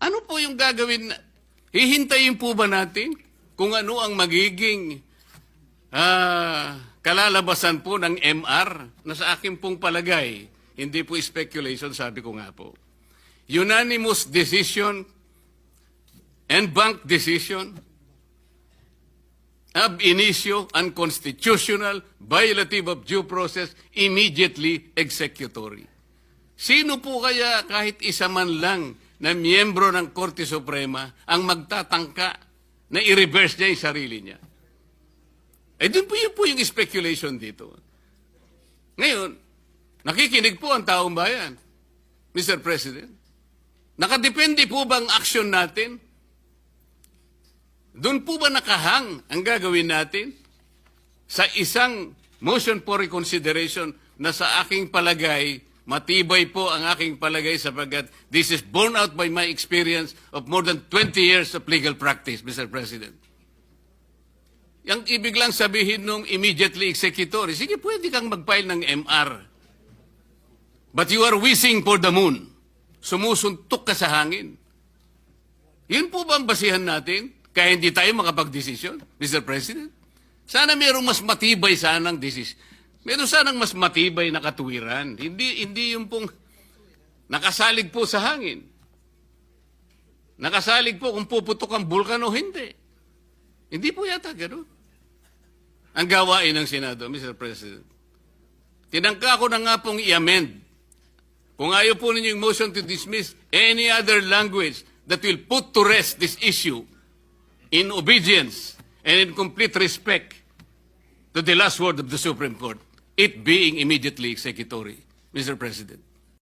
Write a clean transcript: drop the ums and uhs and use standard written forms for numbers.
Ano po yung gagawin? Hihintayin po ba natin kung ano ang magiging kalalabasan po ng MR na sa akin pong palagay, hindi po speculation, sabi ko nga po. Unanimous decision and bank decision ab initio unconstitutional, violative of due process, immediately executory. Sino po kaya kahit isa man lang na miyembro ng Korte Suprema ang magtatangka na i-reverse niya yung sarili niya? Eh, dun po yun yung speculation dito. Ngayon, nakikinig po ang taong bayan, Mr. President. Nakadepende po ba ang action natin? Doon po ba nakahang ang gagawin natin sa isang motion for reconsideration na sa aking palagay, matibay po ang aking palagay sapagkat this is borne out by my experience of more than 20 years of legal practice, Mr. President. Yang ibig lang sabihin nung immediately executory, sige, pwede kang mag-file ng MR. But you are wishing for the moon. Sumusuntok ka sa hangin. Yun po ba ang basihan natin? Kaya hindi tayo makapag-desisyon, Mr. President? Sana mayroong mas matibay sanang desisyon. Meron sanang mas matibay na katuwiran. Hindi yung pong nakasalig po sa hangin. Nakasalig po kung puputok ang bulkan o hindi. Hindi po yata gano'n. Ang gawain ng Senado, Mr. President. Tinangka ko na nga pong i-amend. Kung ayaw po ninyo yung motion to dismiss any other language that will put to rest this issue in obedience and in complete respect to the last word of the Supreme Court, it being immediately executory, Mr. President.